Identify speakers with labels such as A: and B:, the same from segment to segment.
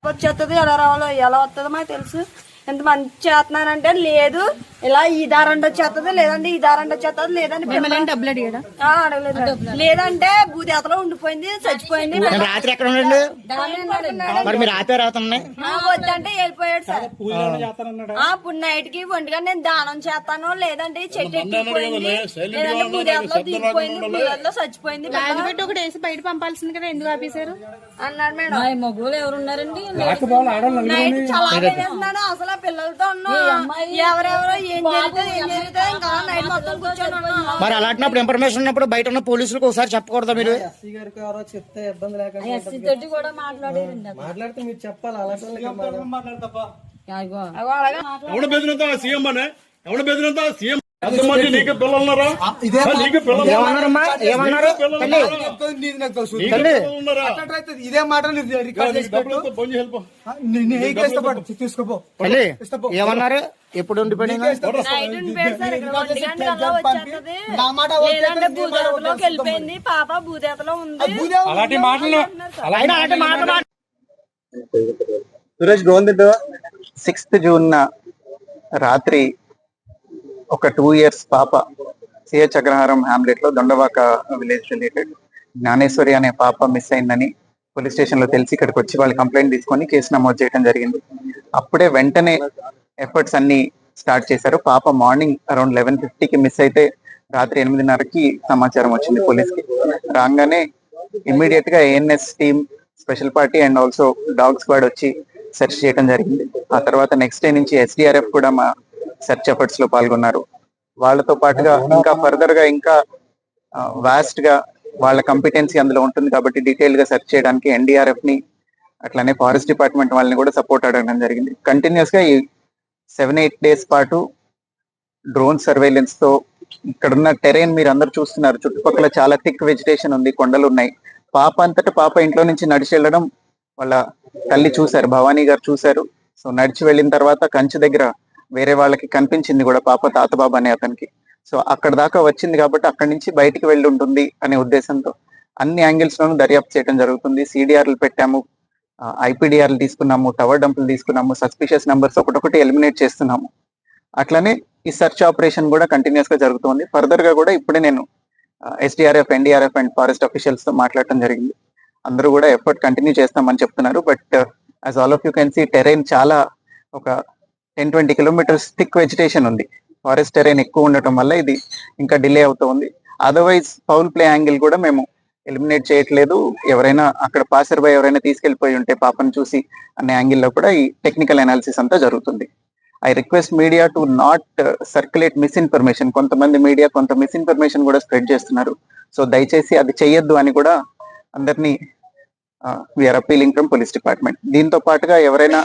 A: వచ్చేస్తుంది ఎలా రావాలో ఎలా వస్తుందో మాకు తెలుసు. ఎంత మంది చేస్తున్నానంటే లేదు ఇలా ఈ దారంటే వచ్చేస్తుంది, లేదంటే ఈ దారంటే వచ్చేస్తుంది, లేదంటే
B: డబ్బులు అడిగాడా
A: అడగలేదు, లేదంటే భూదేతలో ఉండిపోయింది, చచ్చిపోయింది.
C: రాత్రి ఎక్కడ ఉండండి మరి మీరు రాత్రి రాతున్నాయి
A: వద్దంటే వెళ్ళిపోయాడు సార్. ఇప్పుడు నైట్ కి ఒంటిగా నేను దానం చేస్తాను, లేదంటే చెట్టు ఎక్కిపోయింది, లేదంటే భూదేతలో దిగిపోయింది, భూదేతలో చచ్చిపోయింది.
B: పెట్టి ఒకటి వేసి బయట పంపాల్సింది కదా, ఎందుకు ఆపేశారు
A: అన్నాడు మేడం.
B: మగవాళ్ళు ఎవరు ఉన్నారండి?
A: నైట్ చాలా వేస్తున్నాడు అసలు పిల్లలతో ఉన్నాం, ఎవరెవరో ఏం జరుగుతుంది ఇంకా నైట్ మొత్తం కూర్చొని ఉన్నాం.
C: మరి అలాంటినప్పుడు ఇన్ఫర్మేషన్ ఉన్నప్పుడు బయట ఉన్న పోలీసులకు ఒకసారి చెప్పకూడదా మీరు?
D: ఎస్సీ గారికి ఎవరో చెప్తే ఇబ్బంది లేకుండా
B: ఎస్సీ తోటి కూడా మాట్లాడారండి.
D: మాట్లాడితే మీరు చెప్పాలి. అలాగే
E: ఎవడ బెదిరింతా సీఎం అనే ఎవడ బెదిరింతా సీఎం ఎంతమంది నీకు పిల్లలున్నారా?
C: ఏమన్నారమ్మా? ఏమన్నారు?
D: ఇదే మాట తీసుకోపో.
C: ఏమన్నారు? ఎప్పుడు ఉండిపోయినా
A: నైట్ ఉండిపోయాడు సార్. ఇక్కడ 1 గంటకి అలా వచ్చేస్తుంది, లేదంటే భూదేతలోకి వెళ్ళిపోయింది, పాప భూదేతలో ఉంది.
E: అలాంటి మాటలు
F: సురేష్ గోవింద్ 6th జూన్ రాత్రి ఒక 2 years పాప సిహెచ్ అగ్రహారం హ్యామ్లెట్ లో దొండవాక విలేజ్ రిలేటెడ్ జ్ఞానేశ్వరి అనే పాప మిస్ అయిందని పోలీస్ స్టేషన్ లో తెలిసి ఇక్కడికి వచ్చి వాళ్ళు కంప్లైంట్ తీసుకొని కేసు నమోదు చేయడం జరిగింది. అప్పుడే వెంటనే ఎఫర్ట్స్ అన్ని స్టార్ట్ చేశారు. పాప మార్నింగ్ అరౌండ్ 11:50కి మిస్ అయితే రాత్రి 8:30కి సమాచారం వచ్చింది పోలీస్కి. రాగానే ఇమ్మీడియట్ గా ANS team, special party and also dog squad వచ్చి సెర్చ్ చేయడం జరిగింది. ఆ తర్వాత నెక్స్ట్ డే నుంచి ఎస్డిఆర్ఎఫ్ కూడా మా సెర్చ్ ఎఫర్ట్స్ లో పాల్గొన్నారు. వాళ్ళతో పాటుగా ఇంకా ఫర్దర్ గా ఇంకా వాస్ట్ గా వాళ్ళ కంపిటెన్సీ అందులో ఉంటుంది కాబట్టి డీటెయిల్ గా సెర్చ్ చేయడానికి ఎన్డీఆర్ఎఫ్ ని అట్లానే ఫారెస్ట్ డిపార్ట్మెంట్ వాళ్ళని కూడా సపోర్ట్ అడగడం జరిగింది. కంటిన్యూస్ గా ఈ 7-8 days పాటు డ్రోన్ సర్వేలెన్స్ తో ఇక్కడున్న టెరైన్ మీరు అందరు చూస్తున్నారు. చుట్టుపక్కల చాలా థిక్ వెజిటేషన్ ఉంది, కొండలు ఉన్నాయి. పాప అంతటా పాప ఇంట్లో నుంచి నడిచి వెళ్ళడం వాళ్ళ తల్లి చూశారు, భవానీ గారు చూశారు. సో నడిచి వెళ్ళిన తర్వాత కంచి దగ్గర వేరే వాళ్ళకి కనిపించింది కూడా పాప, తాతబాబు అనే అతనికి. సో అక్కడ దాకా వచ్చింది కాబట్టి అక్కడి నుంచి బయటికి వెళ్ళి ఉంటుంది అనే ఉద్దేశంతో అన్ని యాంగిల్స్ లోనూ దర్యాప్తు చేయడం జరుగుతుంది. సిడిఆర్లు పెట్టాము, ఐపీడిఆర్లు తీసుకున్నాము, టవర్ డంపులు తీసుకున్నాము, సస్పిషియస్ నెంబర్స్ ఒకటొకటి ఎలిమినేట్ చేస్తున్నాము. అట్లానే ఈ సెర్చ్ ఆపరేషన్ కూడా కంటిన్యూస్ గా జరుగుతుంది. ఫర్దర్ గా కూడా ఇప్పుడే నేను SDRF, NDRF and forest officials తో మాట్లాడటం జరిగింది. అందరూ కూడా ఎఫర్ట్ కంటిన్యూ చేస్తామని చెప్తున్నారు. But as all of you can see terrain చాలా ఒక 10-20 kilometers థిక్ వెజిటేషన్ ఉంది. ఫారెస్ట్ టెరైన్ ఎక్కువ ఉండటం వల్ల ఇది ఇంకా డిలే అవుతూ ఉంది. అదర్వైజ్ ఫౌల్ ప్లే యాంగిల్ కూడా మేము ఎలిమినేట్ చేయట్లేదు. ఎవరైనా అక్కడ పాసర్ బై ఎవరైనా తీసుకెళ్లిపోయి ఉంటే పాపను చూసి అనే యాంగిల్లో కూడా ఈ టెక్నికల్ అనాలిసిస్ అంతా జరుగుతుంది. I request media to not circulate misinformation. కొంతమంది మీడియా కొంత మిస్ఇన్ఫర్మేషన్ కూడా స్ప్రెడ్ చేస్తున్నారు. సో దయచేసి అది చెయ్యొద్దు అని కూడా అందరినీ we are appealing from police department. దీంతో పాటుగా ఎవరైనా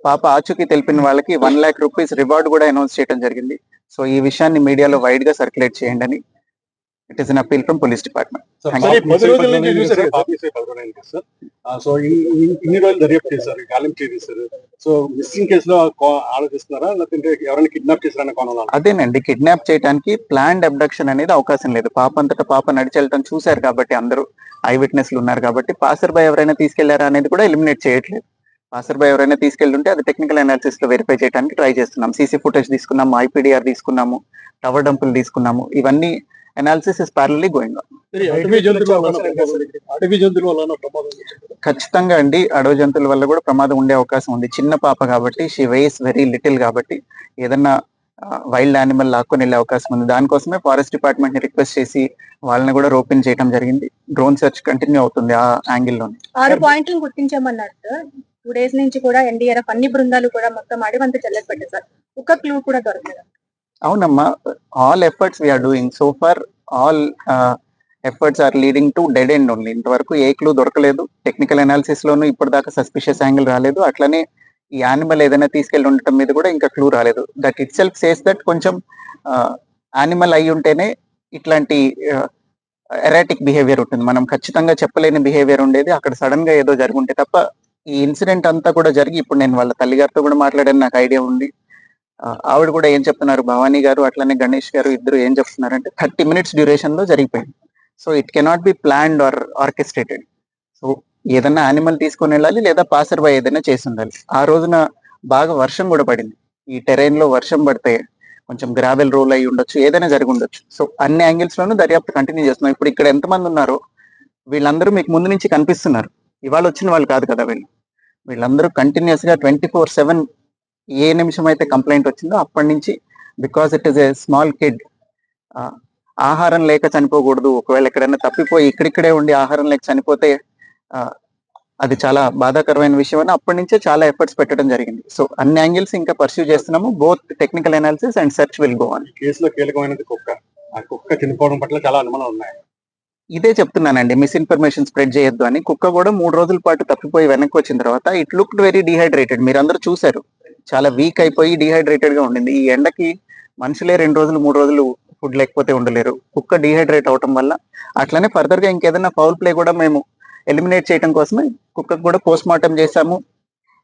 F: పాప ఆచూకీ తెలిపిన వాళ్ళకి 1 lakh rupees రివార్డ్ కూడా అనౌన్స్ చేయడం జరిగింది. సో ఈ విషయాన్ని మీడియాలో వైడ్ గా సర్క్యులేట్ చేయండి అని it is an appeal from police department.
E: So ఇన్ని రోజులు దర్యాప్తు చేశారు, గాలింపు చేశారు. సో మిస్సింగ్ కేసులో ఆలోచిస్తున్నారా, లేకపోతే ఎవరైనా కిడ్నాప్ చేశారనే కోణంలో?
F: అదేనండి, కిడ్నాప్ చేయడానికి ప్లాన్డ్ అబ్డక్షన్ అనేది అవకాశం లేదు. పాప అంతటా పాప నడిచి వెళ్ళటం చూశారు కాబట్టి అందరూ ఐ విట్నెస్లు ఉన్నారు కాబట్టి పాసర్ బై ఎవరైనా తీసుకెళ్లారా అనేది కూడా ఎలిమినేట్ చేయట్లేదు. పాసర్ బై ఎవరైనా తీసుకెళ్తుంటే అది టెక్నికల్ అనాలిసిస్ లో వెరిఫై చేయడానికి ట్రై చేస్తున్నాం. సీసీ ఫుటేజ్ తీసుకున్నాము, ఐపీడిఆర్ తీసుకున్నాము, టవర్ డంపులు తీసుకున్నాము. ఇవన్నీ అనాలిసిస్ ఇస్ ప్యారలీ గోయింగ్ ఆన్. ఖచ్చితంగా అండి, అడవి జంతువుల వల్ల కూడా ప్రమాదం ఉండే అవకాశం ఉంది. చిన్న పాప కాబట్టి, షీ వెయిస్ వెరీ లిటిల్ కాబట్టి ఏదన్నా వైల్డ్ యానిమల్ లాక్కొని వెళ్ళే అవకాశం ఉంది. దానికోసమే ఫారెస్ట్ డిపార్ట్మెంట్ ని రిక్వెస్ట్ చేసి వాళ్ళని కూడా రోపిన్ చేయడం జరిగింది. డ్రోన్ సెర్చ్ కంటిన్యూ అవుతుంది ఆ యాంగిల్లోనే.
B: 6 పాయింట్లు గుర్తించామన్నారు. 2 days నుంచి కూడా ఎన్డీఆర్ఎఫ్ అన్ని బృందాలు కూడా మొత్తం అడివంతా చెల్లెట్ పెట్టారు సార్. ఒక క్లూ కూడా దొరకలేదు.
F: అవునమ్మా, all efforts we are doing so far. All efforts are leading to dead end only. ఇంతవరకు ఏ క్లూ దొరకలేదు. టెక్నికల్ అనాలిసిస్ లోనూ ఇప్పటిదాకా సస్పిషియస్ యాంగిల్ రాలేదు. అట్లనే ఈ యానిమల్ ఏదైనా తీసుకెళ్లి ఉండటం మీద కూడా ఇంకా క్లూ రాలేదు. That it self says that కొంచెం యానిమల్ అయి ఉంటేనే ఇట్లాంటి ఎరాటిక్ బిహేవియర్ ఉంటుంది. మనం ఖచ్చితంగా చెప్పలేని బిహేవియర్ ఉండేది, అక్కడ సడన్ గా ఏదో జరుగుంటే తప్ప. ఈ ఇన్సిడెంట్ అంతా కూడా జరిగి ఇప్పుడు నేను వాళ్ళ తల్లిగారితో కూడా మాట్లాడాను, నాకు ఐడియా ఉంది. ఆవిడ కూడా ఏం చెప్తున్నారు, భవానీ గారు అట్లనే గణేష్ గారు ఇద్దరు ఏం చెప్తున్నారంటే 30 minutes డ్యూరేషన్ లో జరిగిపోయింది. So it cannot be planned or orchestrated. So ఏదన్నా యానిమల్ తీసుకొని వెళ్ళాలి లేదా పాసర్ బై ఏదైనా చేసి ఉండాలి. ఆ రోజున బాగా వర్షం కూడా పడింది. ఈ టెరైన్ లో వర్షం పడితే కొంచెం గ్రావెల్ రోల్ అయి ఉండొచ్చు, ఏదైనా జరిగి ఉండొచ్చు. సో అన్ని యాంగిల్స్ లోనూ దర్యాప్తు కంటిన్యూ చేస్తున్నాం. ఇప్పుడు ఇక్కడ ఎంతమంది ఉన్నారో వీళ్ళందరూ మీకు ముందు నుంచి కనిపిస్తున్నారు. ఇవాళ వచ్చిన వాళ్ళు కాదు కదా వీళ్ళందరూ కంటిన్యూస్ గా 24/7 ఏ నిమిషం అయితే కంప్లైంట్ వచ్చిందో అప్పటి నుంచి, because it is a small kid, ఆహారం లేక చనిపోకూడదు. ఒకవేళ ఎక్కడైనా తప్పిపోయి ఇక్కడిక్కడే ఉండి ఆహారం లేక చనిపోతే అది చాలా బాధాకరమైన విషయం అని అప్పటి నుంచే చాలా ఎఫర్ట్స్ పెట్టడం జరిగింది. సో అన్ని యాంగిల్స్ ఇంకా పర్స్యూ చేస్తున్నాము. Both technical analysis and search will go on.
E: కేసులో కీలకమైనది కుక్క. ఆ కుక్క చనిపోవడం పట్ల చాలా అనుమానాలు ఉన్నాయి.
F: ఇదే చెప్తున్నానండి, మిస్ఇన్ఫర్మేషన్ స్ప్రెడ్ చేయొద్దు అని. కుక్క కూడా 3 రోజుల పాటు తప్పిపోయి వెనక్కి వచ్చిన తర్వాత ఇట్ లుక్డ్ వెరీ డిహైడ్రేటెడ్. మీరు అందరూ చూసారు, చాలా వీక్ అయిపోయి డిహైడ్రేటెడ్ గా ఉండింది. ఈ ఎండకి మనుషులే 2 రోజులు 3 రోజులు ఫుడ్ లేకపోతే ఉండలేరు. కుక్క డిహైడ్రేట్ అవటం వల్ల. అట్లనే ఫర్దర్ గా ఇంకేదైనా ఫౌల్ ప్లే కూడా మేము ఎలిమినేట్ చేయడం కోసమే కుక్కకు కూడా పోస్ట్ మార్టం చేశాము,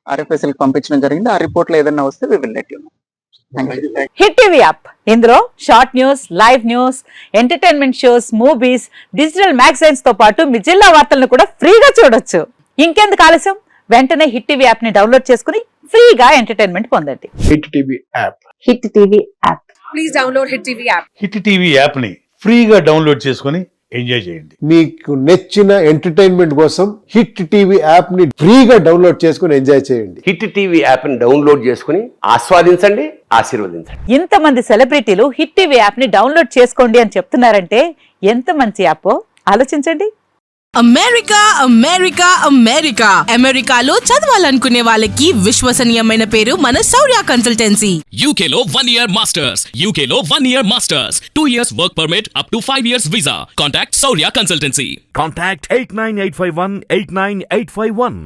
F: RFSL కి పంపించడం జరిగింది. ఆ రిపోర్ట్ లో ఏదైనా వస్తే we will let you know.
G: Hit TV app, ఇందులో short news, live news, entertainment shows, movies, digital magazines తో పాటు మీ జిల్లా వార్తలను కూడా ఫ్రీగా చూడొచ్చు. ఇంకెందుకు ఆలస్యం, వెంటనే హిట్ టీవీ యాప్ ని డౌన్లోడ్ చేసుకుని ఫ్రీగా ఎంటర్టైన్మెంట్ పొందండి.
E: Hit TV app.
G: Hit TV app.
H: Please download hit TV app.
I: Hit TV app ని ఫ్రీగా డౌన్లోడ్ చేసుకుని ఎంజాయ్ చేయండి.
J: మీకు నచ్చిన ఎంటర్టైన్మెంట్ కోసం హిట్ టీవీ యాప్ ని ఫ్రీగా డౌన్లోడ్ చేసుకుని ఎంజాయ్ చేయండి.
K: హిట్ టీవీ యాప్ ని డౌన్లోడ్ చేసుకుని ఆస్వాదించండి, ఆశీర్వదించండి.
G: ఇంతమంది సెలబ్రిటీలు హిట్ టీవీ యాప్ ని డౌన్లోడ్ చేసుకోండి అని చెప్తున్నారంటే ఎంత మంచి యాప్ ఆలోచించండి.
H: అమెరికా అమెరికా అమెరికా అమెరికాలో చదవాలనుకునే వాళ్ళకి విశ్వసనీయమైన పేరు మన శౌర్య కన్సల్టెన్సీ.
L: UK లో 1 year masters, UK లో 1 year masters, 2 years work permit up to 5 years visa. Contact Saurya Consultancy.
M: Contact 89851 89851.